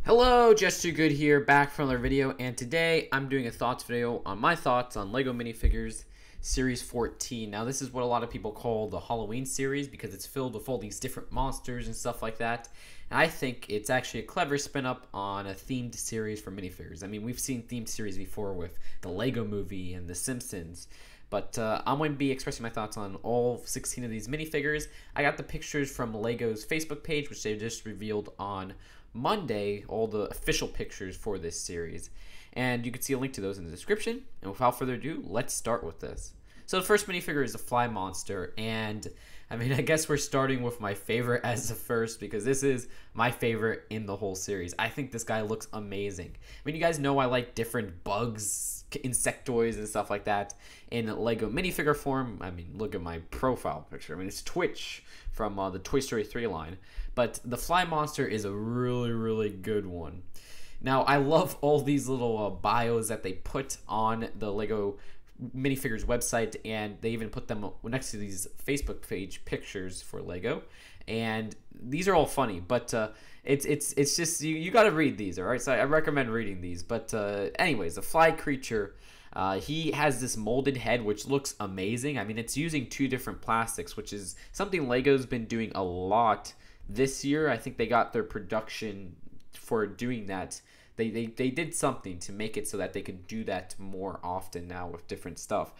Hello, Just Too Good here, back for another video, and today I'm doing a thoughts video on my thoughts on LEGO minifigures Series 14. Now, this is what a lot of people call the Halloween series because it's filled with all these different monsters and stuff like that. And I think it's actually a clever spin up on a themed series for minifigures. I mean, we've seen themed series before with the Lego Movie and The Simpsons. But I'm going to be expressing my thoughts on all 16 of these minifigures. I got the pictures from LEGO's Facebook page, which they just revealed on Monday, all the official pictures for this series. And you can see a link to those in the description. And without further ado, let's start with this. So the first minifigure is the Fly Monster, and I mean, I guess we're starting with my favorite as the first because this is my favorite in the whole series. I think this guy looks amazing. I mean, you guys know I like different bugs, insectoids, and stuff like that in LEGO minifigure form. I mean, look at my profile picture. I mean, it's Twitch from the Toy Story 3 line. But the Fly Monster is a really good one. Now, I love all these little bios that they put on the LEGO minifigures website, and they even put them next to these Facebook page pictures for LEGO, and these are all funny, but it's just you got to read these, all right? So I recommend reading these. But anyways, the Fly creature, he has this molded head which looks amazing. I mean, it's using two different plastics, which is something LEGO's been doing a lot this year. I think they got their production for doing that. They did something to make it so that they could do that more often now with different stuff.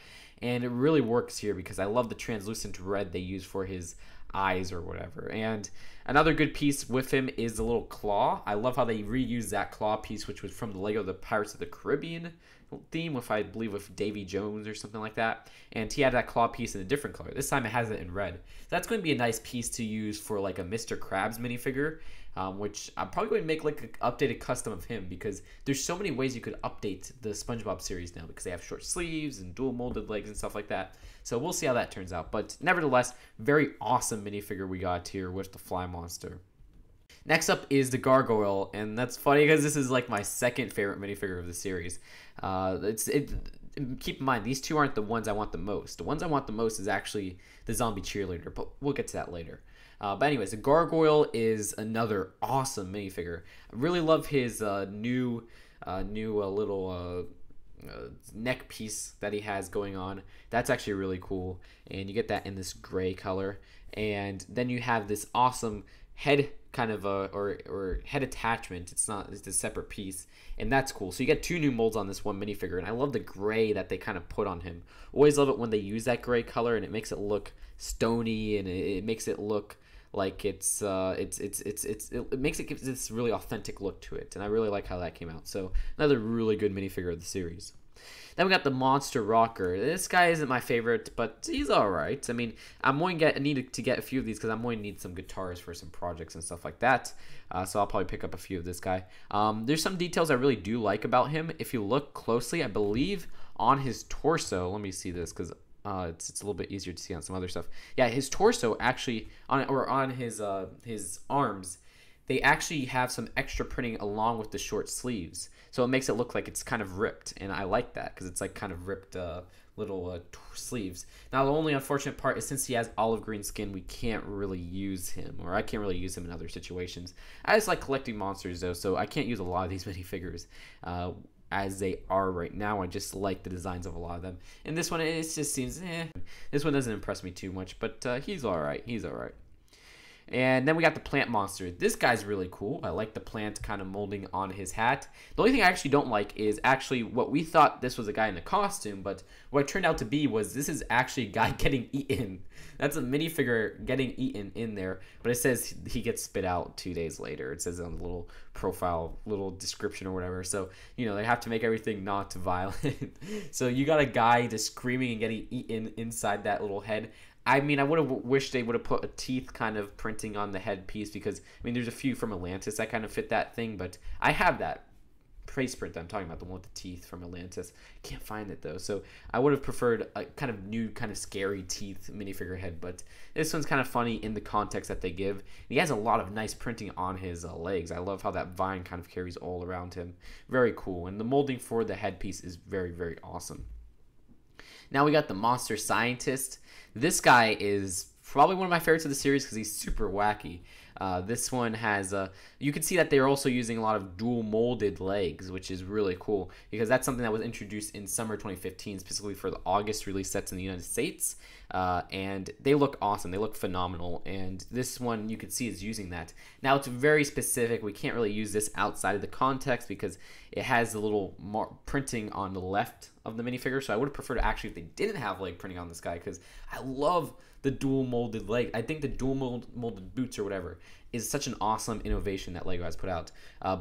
And it really works here because I love the translucent red they use for his eyes or whatever. And another good piece with him is the little claw. I love how they reused that claw piece, which was from the LEGO The Pirates of the Caribbean theme, with I believe with Davy Jones or something like that. And he had that claw piece in a different color. This time it has it in red. So that's going to be a nice piece to use for like a Mr. Krabs minifigure. Which I'm probably going to make like an updated custom of him because there's so many ways you could update the SpongeBob series now because they have short sleeves and dual molded legs and stuff like that. So we'll see how that turns out. But nevertheless, very awesome minifigure we got here with the Fly Monster. Next up is the Gargoyle, and that's funny because this is like my second favorite minifigure of the series. Keep in mind, these two aren't the ones I want the most. The ones I want the most is actually the Zombie Cheerleader, but we'll get to that later. But anyways, the Gargoyle is another awesome minifigure. I really love his new little neck piece that he has going on. That's actually really cool, and you get that in this gray color. And then you have this awesome head kind of or head attachment. It's a separate piece, and that's cool. So you get two new molds on this one minifigure, and I love the gray that they kind of put on him. Always love it when they use that gray color, and it makes it look stony, and it makes it look like it makes it give this really authentic look to it, and I really like how that came out. So another really good minifigure of the series. Then we got the Monster Rocker. This guy isn't my favorite, but he's alright. I mean, I'm going to need to get a few of these because I'm going to need some guitars for some projects and stuff like that. So I'll probably pick up a few of this guy. There's some details I really do like about him. If you look closely, I believe on his torso, let me see this because it's a little bit easier to see on some other stuff. Yeah, his torso actually, on his arms, they actually have some extra printing along with the short sleeves. So it makes it look like it's kind of ripped, and I like that because it's like kind of ripped little sleeves. Now, the only unfortunate part is since he has olive green skin, we can't really use him, or I can't really use him in other situations. I just like collecting monsters, though, so I can't use a lot of these minifigures as they are right now. I just like the designs of a lot of them. And this one, it just seems, this one doesn't impress me too much, but he's alright. He's alright. And then we got the Plant Monster. This guy's really cool. I like the plant kind of molding on his hat. The only thing I actually don't like is actually what we thought this was a guy in a costume, but what it turned out to be was this is actually a guy getting eaten. That's a minifigure getting eaten in there, but it says he gets spit out 2 days later. It says on the little profile, little description or whatever. So, you know, they have to make everything not violent. So you got a guy just screaming and getting eaten inside that little head. I mean, I would have wished they would have put a teeth kind of printing on the head piece because, I mean, there's a few from Atlantis that kind of fit that thing, but I have that face print that I'm talking about, the one with the teeth from Atlantis. Can't find it, though, so I would have preferred a kind of new, kind of scary teeth minifigure head, but this one's kind of funny in the context that they give. He has a lot of nice printing on his legs. I love how that vine kind of carries all around him. Very cool, and the molding for the headpiece is very awesome. Now we got the Monster Scientist. This guy is probably one of my favorites of the series because he's super wacky. This one has you can see that they're also using a lot of dual molded legs, which is really cool because that's something that was introduced in summer 2015, specifically for the August release sets in the United States. And they look awesome. They look phenomenal. And this one you can see is using that. Now it's very specific. We can't really use this outside of the context because it has a little printing on the left of the minifigure. So I would have preferred actually if they didn't have leg printing on this guy because I love the dual molded leg. I think the dual molded boots or whatever is such an awesome innovation that Lego has put out.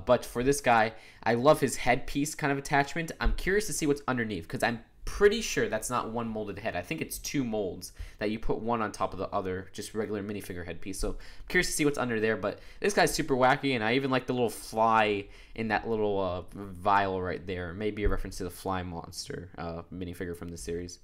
But for this guy, I love his headpiece kind of attachment. I'm curious to see what's underneath because I'm pretty sure that's not one molded head. I think it's two molds that you put one on top of the other, just regular minifigure headpiece. So I'm curious to see what's under there. But this guy's super wacky, and I even like the little fly in that little vial right there. Maybe a reference to the Fly Monster minifigure from the series.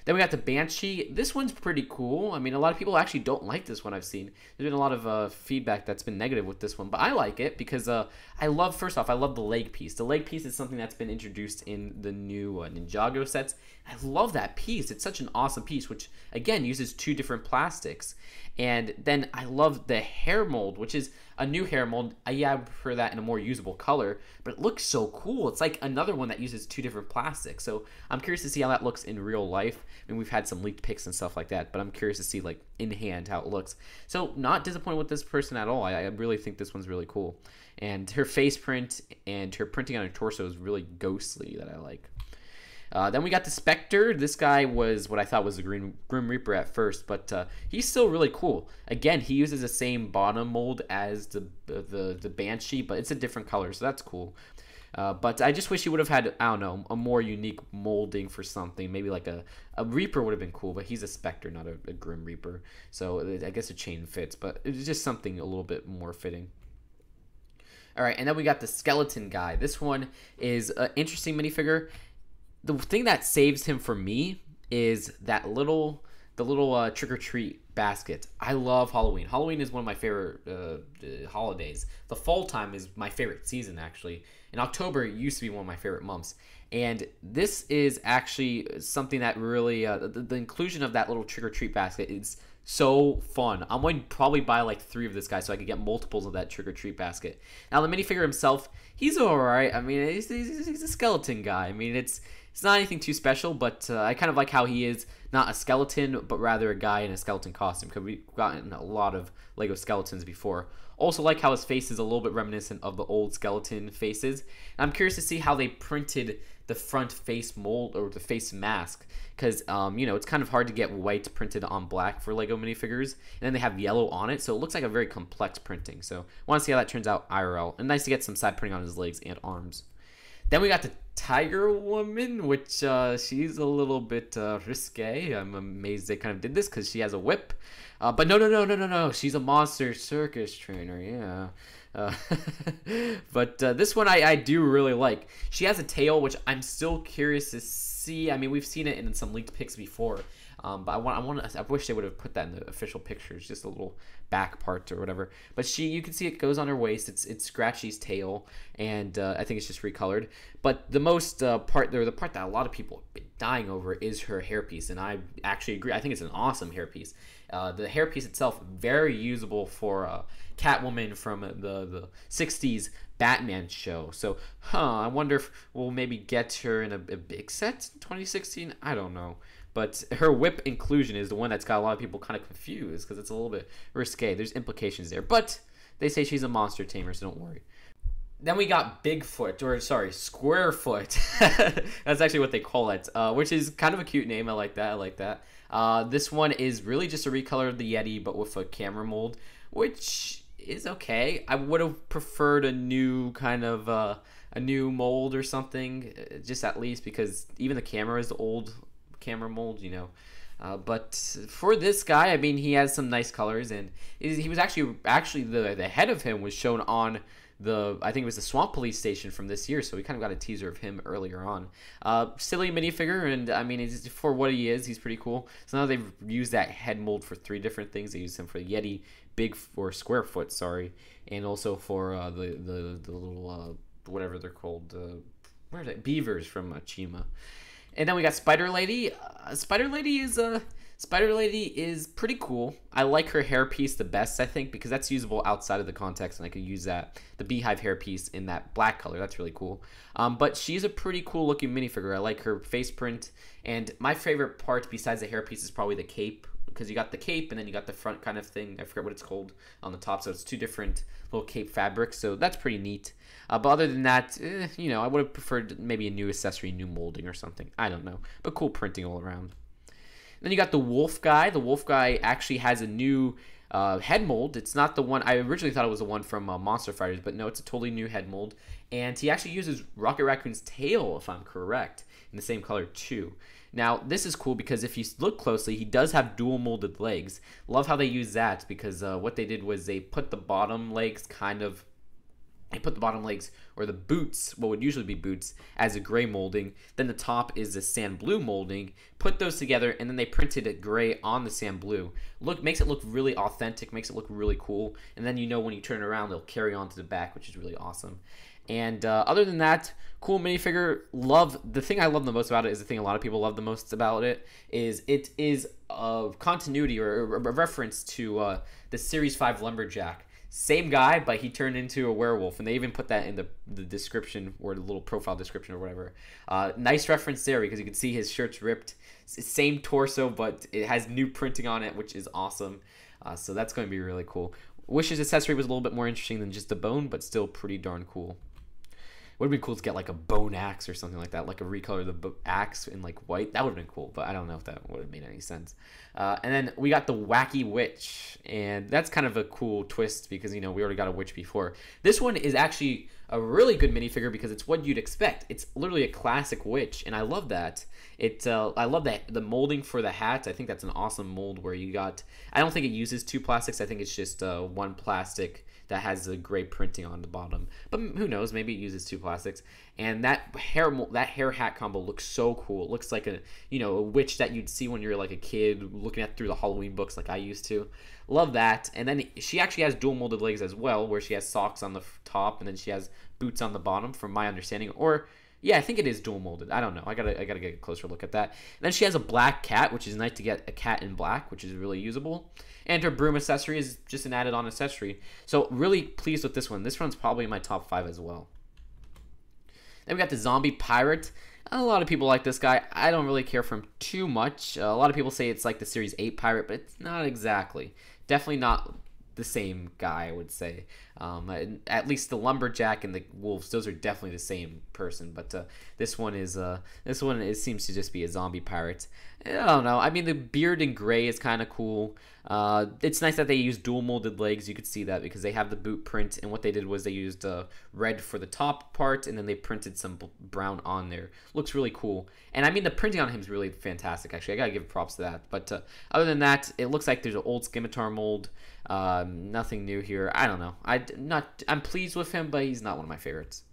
Then we got the Banshee. This one's pretty cool. I mean, a lot of people actually don't like this one I've seen. There's been a lot of feedback that's been negative with this one, but I like it because I love, first off, I love the leg piece. The leg piece is something that's been introduced in the new Ninjago sets. I love that piece. It's such an awesome piece, which, again, uses two different plastics. And then I love the hair mold, which is a new hair mold. Yeah, I prefer that in a more usable color, but it looks so cool. It's like another one that uses two different plastics. So I'm curious to see how that looks in real life. I mean, we've had some leaked pics and stuff like that, but I'm curious to see, like, in hand how it looks. So not disappointed with this person at all. I really think this one's really cool. And her face print and her printing on her torso is really ghostly that I like. Then we got the Spectre. This guy was what I thought was the Grim Reaper at first, but he's still really cool. Again, he uses the same bottom mold as the Banshee, but it's a different color, so that's cool. But I just wish he would have had, I don't know, a more unique molding for something. Maybe like a Reaper would have been cool, but he's a Spectre, not a Grim Reaper. So I guess a chain fits, but it's just something a little bit more fitting. All right, and then we got the Skeleton guy. This one is an interesting minifigure. The thing that saves him for me is the little trick-or-treat basket. I love Halloween. Halloween is one of my favorite holidays. The fall time is my favorite season, actually. In October, it used to be one of my favorite months. And this is actually something that really, the inclusion of that little trick-or-treat basket is so fun. I'm going to probably buy like 3 of this guy so I could get multiples of that trick-or-treat basket. Now, the minifigure himself, he's alright. I mean, he's a skeleton guy. I mean, it's not anything too special, but I kind of like how he is not a skeleton, but rather a guy in a skeleton costume, because we've gotten a lot of Lego skeletons before. Also like how his face is a little bit reminiscent of the old skeleton faces. And I'm curious to see how they printed the front face mold or the face mask, because you know, it's kind of hard to get white printed on black for Lego minifigures, and then they have yellow on it, so it looks like a very complex printing. So I want to see how that turns out IRL, and nice to get some side printing on his legs and arms. Then we got the Tiger Woman, which she's a little bit risque. I'm amazed they kind of did this because she has a whip. But no. She's a monster circus trainer, yeah. But this one I do really like. She has a tail, which I'm still curious to see. I mean, we've seen it in some leaked pics before. But I wish they would have put that in the official pictures, just a little back part or whatever. But you can see it goes on her waist. It's Scratchy's tail, and I think it's just recolored. But the most part, or the part that a lot of people have been dying over, is her hairpiece, and I actually agree. I think it's an awesome hairpiece. The hairpiece itself, very usable for Catwoman from the 60s Batman show. So, I wonder if we'll maybe get her in a big set in 2016. I don't know. But her whip inclusion is the one that's got a lot of people kind of confused because it's a little bit risque. There's implications there. But they say she's a monster tamer, so don't worry. Then we got Bigfoot, or sorry, Squarefoot. That's actually what they call it, which is kind of a cute name. I like that. This one is really just a recolor of the Yeti, but with a camera mold, which is okay. I would have preferred a new kind of a new mold or something, just at least because even the camera is the old camera mold, you know. But for this guy, I mean, he has some nice colors, and he was actually the head of him was shown on I think it was the Swamp Police station from this year, so we kind of got a teaser of him earlier on. Silly minifigure, and I mean, for what he is, he's pretty cool. So now they've used that head mold for 3 different things. They used him for Yeti, Squarefoot, sorry, and also for the little whatever they're called, beavers from Chima. And then we got Spider Lady. Spider Lady is Spider Lady is pretty cool. I like her hairpiece the best, I think, because that's usable outside of the context, and I could use the beehive hairpiece in that black color. That's really cool. But she's a pretty cool looking minifigure. I like her face print, and my favorite part besides the hairpiece is probably the cape, because you got the cape and then you got the front kind of thing. I forget what it's called on the top, so it's two different little cape fabrics, so that's pretty neat. But other than that, I would have preferred maybe a new accessory, new molding or something. I don't know, but cool printing all around. Then you got the Wolf Guy. The Wolf Guy actually has a new head mold. It's not the one, I originally thought it was the one from Monster Fighters, but no, it's a totally new head mold. And he actually uses Rocket Raccoon's tail, if I'm correct, in the same color too. Now, this is cool because if you look closely, he does have dual molded legs. Love how they use that, because what they did was they put the bottom legs or the boots, what would usually be boots, as a gray molding. Then the top is a sand blue molding. Put those together, and then they printed it gray on the sand blue. Makes it look really authentic, makes it look really cool. And then when you turn it around, they'll carry on to the back, which is really awesome. And other than that, cool minifigure. The thing I love the most about it is the thing a lot of people love the most about it is a continuity or a reference to the Series 5 Lumberjack. Same guy, but he turned into a werewolf, and they even put that in the description or the little profile description or whatever. Nice reference there, because you can see his shirt's ripped. Same torso, but it has new printing on it, which is awesome. So that's going to be really cool. Wish his accessory was a little bit more interesting than just a bone, but still pretty darn cool. Would have been cool to get like a bone axe or something like that, like a recolor of the axe in like white. That would have been cool, but I don't know if that would have made any sense. And then we got the Wacky Witch, and that's kind of a cool twist because, we already got a witch before. This one is actually a really good minifigure because it's what you'd expect. It's literally a classic witch, and I love that. I love that the molding for the hat. I think that's an awesome mold where you got. I don't think it uses two plastics. I think it's just one plastic that has a gray printing on the bottom. But who knows? Maybe it uses two plastics. And that hair hat combo looks so cool. It looks like a witch that you'd see when you're like a kid looking through the Halloween books like I used to. Love that. And then she actually has dual molded legs as well, where she has socks on the top and then she has boots on the bottom, from my understanding. Or yeah, I think it is dual molded. I don't know. I gotta get a closer look at that. And then she has a black cat, which is nice to get a cat in black, which is really usable. And her broom accessory is just an added-on accessory. So really pleased with this one. This one's probably in my top 5 as well. Then we got the Zombie Pirate. A lot of people like this guy. I don't really care for him too much. A lot of people say it's like the Series 8 Pirate, but it's not exactly. Definitely not the same guy, I would say. At least the Lumberjack and the Wolves, those are definitely the same person. But this one seems to just be a zombie pirate. I don't know. I mean, the beard in gray is kind of cool. It's nice that they use dual molded legs. You could see that because they have the boot print, and what they did was they used red for the top part, and then they printed some brown on there. Looks really cool. And I mean, the printing on him is really fantastic. Actually, I gotta give props to that. But other than that, it looks like there's an old Scimitar mold. Nothing new here. I don't know. I'm pleased with him, but he's not one of my favorites.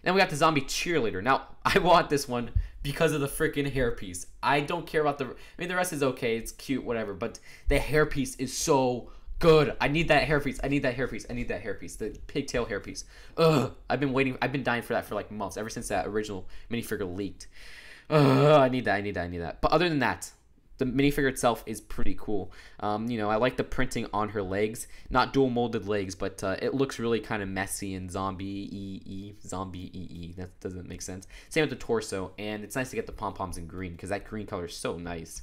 Then we got the Zombie Cheerleader. Now, I want this one because of the freaking hairpiece. I don't care about the rest is okay. It's cute, whatever. But the hairpiece is so good. I need that hairpiece. I need that hairpiece. I need that hairpiece. The pigtail hairpiece. Ugh. I've been dying for that for like months, ever since that original minifigure leaked. Ugh. I need that. But other than that, the minifigure itself is pretty cool. I like the printing on her legs. Not dual molded legs, but it looks really kind of messy and zombie-y. That doesn't make sense. Same with the torso, and it's nice to get the pom-poms in green because that green color is so nice.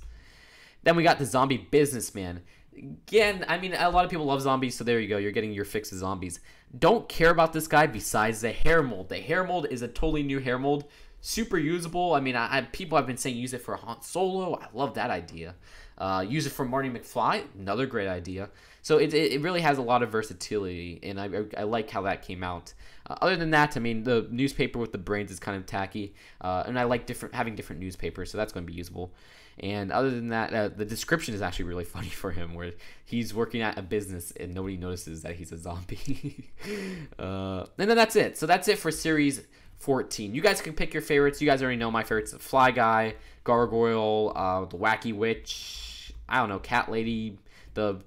Then we got the Zombie Businessman. Again, I mean, a lot of people love zombies, so there you go. You're getting your fix of zombies. Don't care about this guy besides the hair mold. The hair mold is a totally new hair mold. Super usable. I mean, people have been saying use it for Han Solo. I love that idea. Use it for Marty McFly. Another great idea. So it really has a lot of versatility, and I like how that came out. Other than that, I mean, the newspaper with the brains is kind of tacky, and I like having different newspapers, so that's going to be usable. And other than that, the description is actually really funny for him, where he's working at a business and nobody notices that he's a zombie. And then that's it. So that's it for Series 14. You guys can pick your favorites. You guys already know my favorites: the Fly Guy, Gargoyle, the Wacky Witch, I don't know, Cat Lady, the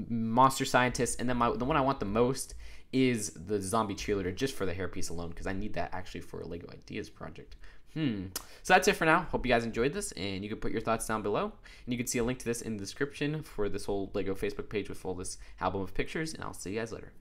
Monster Scientist, and then the one I want the most is the zombie cheerleader just for the hairpiece alone, because I need that actually for a Lego Ideas project. So that's it for now. Hope you guys enjoyed this, and you can put your thoughts down below. And you can see a link to this in the description for this whole Lego Facebook page with all this album of pictures, and I'll see you guys later.